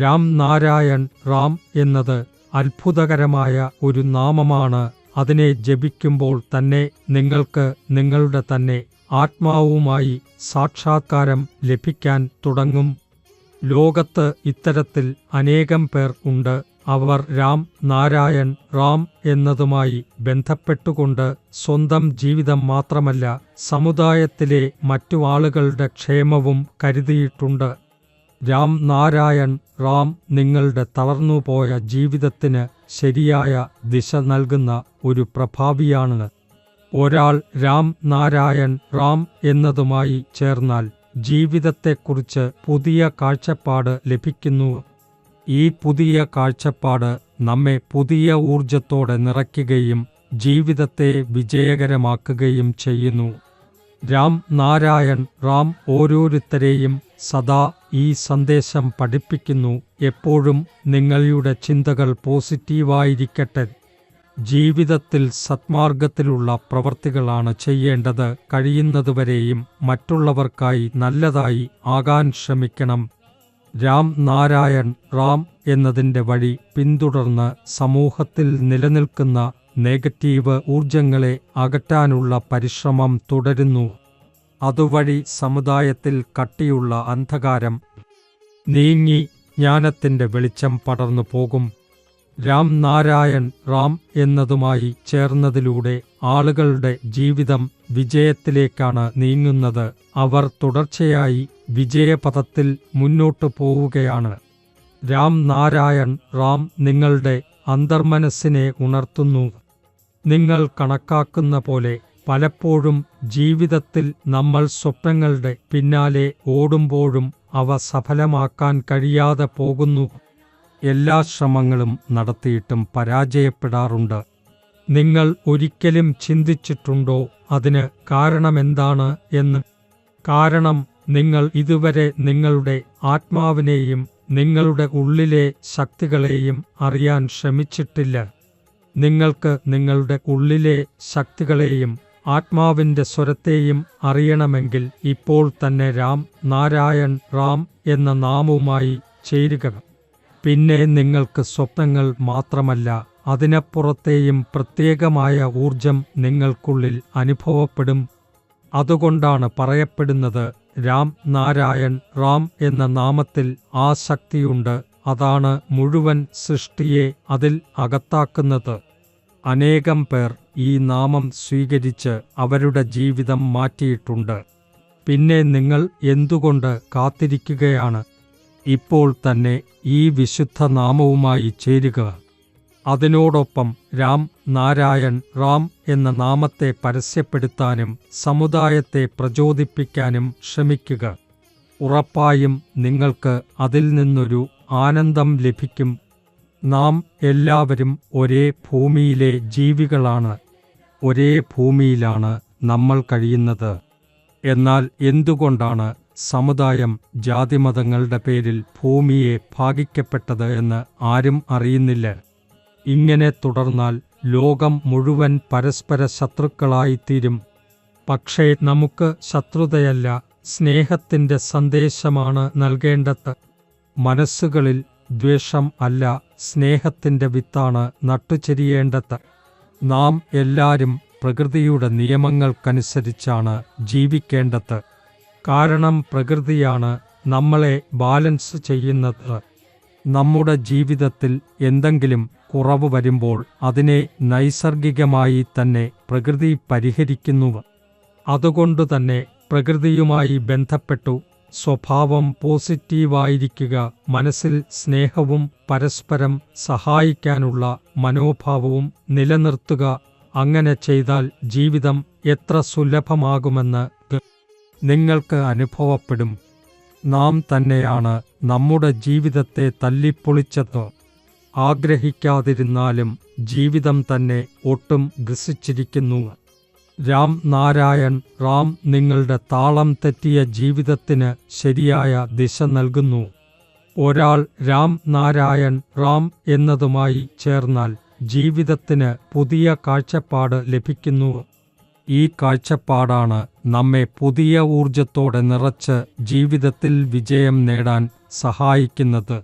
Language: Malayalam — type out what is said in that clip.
രാം നാരായൺ റാം എന്നത് അത്ഭുതകരമായ ഒരു നാമമാണ്. അതിനെ ജപിക്കുമ്പോൾ തന്നെ നിങ്ങൾക്ക് നിങ്ങളുടെ തന്നെ ആത്മാവുമായി സാക്ഷാത്കാരം ലഭിക്കാൻ തുടങ്ങും. ലോകത്ത് ഇത്തരത്തിൽ അനേകം പേർ ഉണ്ട്. അവർ രാം നാരായൺ റാം എന്നതുമായി ബന്ധപ്പെട്ടുകൊണ്ട് സ്വന്തം ജീവിതം മാത്രമല്ല സമുദായത്തിലെ മറ്റു ആളുകളുടെ ക്ഷേമവും കരുതിയിട്ടുണ്ട്. രാം നാരായൺ റാം നിങ്ങളുടെ തളർന്നുപോയ ജീവിതത്തിന് ശരിയായ ദിശ നൽകുന്ന ഒരു പ്രഭാവിയാണ്. ഒരാൾ രാം നാരായൺ റാം എന്നതുമായി ചേർന്നാൽ ജീവിതത്തെക്കുറിച്ച് പുതിയ കാഴ്ചപ്പാട് ലഭിക്കുന്നു. ഈ പുതിയ കാഴ്ചപ്പാട് നമ്മെ പുതിയ ഊർജത്തോടെ നിറയ്ക്കുകയും ജീവിതത്തെ വിജയകരമാക്കുകയും ചെയ്യുന്നു. രാം നാരായൺ റാം ഓരോരുത്തരെയും സദാ ഈ സന്ദേശം പഠിപ്പിക്കുന്നു. എപ്പോഴും നിങ്ങളുടെ ചിന്തകൾ പോസിറ്റീവായിരിക്കട്ടെ. ജീവിതത്തിൽ സന്മാർഗത്തിലുള്ള പ്രവൃത്തികളാണ് ചെയ്യേണ്ടത്. കഴിയുന്നതുവരെയും മറ്റുള്ളവർക്കായി നല്ലതായി ആകാൻ ശ്രമിക്കണം. രാം നാരായൺ റാം എന്നതിൻ്റെ വഴി പിന്തുടർന്ന് സമൂഹത്തിൽ നിലനിൽക്കുന്ന നെഗറ്റീവ് ഊർജങ്ങളെ അകറ്റാനുള്ള പരിശ്രമം തുടരുന്നു. അതുവഴി സമുദായത്തിൽ കട്ടിയുള്ള അന്ധകാരം നീങ്ങി ജ്ഞാനത്തിൻ്റെ വെളിച്ചം പടർന്നു പോകും. രാം നാരായൺ റാം എന്നതുമായി ചേർന്നതിലൂടെ ആളുകളുടെ ജീവിതം വിജയത്തിലേക്കാണ് നീങ്ങുന്നത്. അവർ തുടർച്ചയായി വിജയപഥത്തിൽ മുന്നോട്ടു പോവുകയാണ്. രാം നാരായൺ റാം നിങ്ങളുടെ അന്തർമനസ്സിനെ ഉണർത്തുന്നു. നിങ്ങൾ കണക്കാക്കുന്ന പോലെ പലപ്പോഴും ജീവിതത്തിൽ നമ്മൾ സ്വപ്നങ്ങളുടെ പിന്നാലെ ഓടുമ്പോഴും അവ സഫലമാക്കാൻ കഴിയാതെ പോകുന്നു. എല്ലാ ശ്രമങ്ങളും നടത്തിയിട്ടും പരാജയപ്പെടാറുണ്ട്. നിങ്ങൾ ഒരിക്കലും ചിന്തിച്ചിട്ടുണ്ടോ അതിന് കാരണമെന്താണ് എന്ന്? കാരണം നിങ്ങൾ ഇതുവരെ നിങ്ങളുടെ ആത്മാവിനെയും നിങ്ങളുടെ ഉള്ളിലെ ശക്തികളെയും അറിയാൻ ശ്രമിച്ചിട്ടില്ല. നിങ്ങൾക്ക് നിങ്ങളുടെ ഉള്ളിലെ ശക്തികളെയും ആത്മാവിൻ്റെ സ്വരത്തെയും അറിയണമെങ്കിൽ ഇപ്പോൾ തന്നെ രാം നാരായൺ റാം എന്ന നാമവുമായി ചേരുക. പിന്നെ നിങ്ങൾക്ക് സ്വപ്നങ്ങൾ മാത്രമല്ല അതിനപ്പുറത്തെയും പ്രത്യേകമായ ഊർജം നിങ്ങൾക്കുള്ളിൽ അനുഭവപ്പെടും. അതുകൊണ്ടാണ് പറയപ്പെടുന്നത് രാം നാരായൺ റാം എന്ന നാമത്തിൽ ആ ശക്തിയുണ്ട്. അതാണ് മുഴുവൻ സൃഷ്ടിയെ അതിൽ അകത്താക്കുന്നത്. അനേകം പേർ ഈ നാമം സ്വീകരിച്ച് അവരുടെ ജീവിതം മാറ്റിയിട്ടുണ്ട്. പിന്നെ നിങ്ങൾ എന്തുകൊണ്ട് കാത്തിരിക്കുകയാണ്? ഇപ്പോൾ തന്നെ ഈ വിശുദ്ധ നാമവുമായി ചേരുക. അതിനോടൊപ്പം രാം നാരായൺ റാം എന്ന നാമത്തെ പരസ്യപ്പെടുത്താനും സമുദായത്തെ പ്രചോദിപ്പിക്കാനും ശ്രമിക്കുക. ഉറപ്പായും നിങ്ങൾക്ക് അതിൽ നിന്നൊരു ആനന്ദം ലഭിക്കും. നാം എല്ലാവരും ഒരേ ഭൂമിയിലെ ജീവികളാണ്. ഒരേ ഭൂമിയിലാണ് നമ്മൾ കഴിയുന്നത്. എന്നാൽ എന്തുകൊണ്ടാണ് സമുദായം ജാതിമതങ്ങളുടെ പേരിൽ ഭൂമിയെ ഭാഗിക്കപ്പെട്ടത് എന്ന് ആരും അറിയുന്നില്ല. ഇങ്ങനെ തുടർന്നാൽ ലോകം മുഴുവൻ പരസ്പര ശത്രുക്കളായിത്തീരും. പക്ഷേ നമുക്ക് ശത്രുതയല്ല, സ്നേഹത്തിൻ്റെ സന്ദേശമാണ് നൽകേണ്ടത്. മനസ്സുകളിൽ ദ്വേഷം അല്ല, സ്നേഹത്തിൻ്റെ വിത്താണ് നട്ടുചെരിയേണ്ടത്. നാം എല്ലാവരും പ്രകൃതിയുടെ നിയമങ്ങൾക്കനുസരിച്ചാണ് ജീവിക്കേണ്ടത്. കാരണം പ്രകൃതിയാണ് നമ്മളെ ബാലൻസ് ചെയ്യുന്നത്. നമ്മുടെ ജീവിതത്തിൽ എന്തെങ്കിലും കുറവ് വരുമ്പോൾ അതിനെ നൈസർഗികമായി തന്നെ പ്രകൃതി പരിഹരിക്കുന്നു. അതുകൊണ്ടുതന്നെ പ്രകൃതിയുമായി ബന്ധപ്പെട്ടു സ്വഭാവം പോസിറ്റീവായിരിക്കുക, മനസ്സിൽ സ്നേഹവും പരസ്പരം സഹായിക്കാനുള്ള മനോഭാവവും നിലനിർത്തുക. അങ്ങനെ ചെയ്താൽ ജീവിതം എത്ര സുലഭമാകുമെന്ന് നിങ്ങൾക്ക് അനുഭവപ്പെടും. നാം തന്നെയാണ് നമ്മുടെ ജീവിതത്തെ തല്ലിപ്പൊളിച്ചത്. ആഗ്രഹിക്കാതിരുന്നാലും ജീവിതം തന്നെ ഒട്ടും ഗ്രസിച്ചിരിക്കുന്നു. രാം നാരായൺ റാം നിങ്ങളുടെ താളം തെറ്റിയ ജീവിതത്തിന് ശരിയായ ദിശ നൽകുന്നു. ഒരാൾ രാം നാരായൺ റാം എന്നതുമായി ചേർന്നാൽ ജീവിതത്തിന് പുതിയ കാഴ്ചപ്പാട് ലഭിക്കുന്നു. ഈ കാഴ്ചപ്പാടാണ് നമ്മെ പുതിയ ഊർജത്തോടെ നിറച്ച് ജീവിതത്തിൽ വിജയം നേടാൻ സഹായിക്കുന്നത്.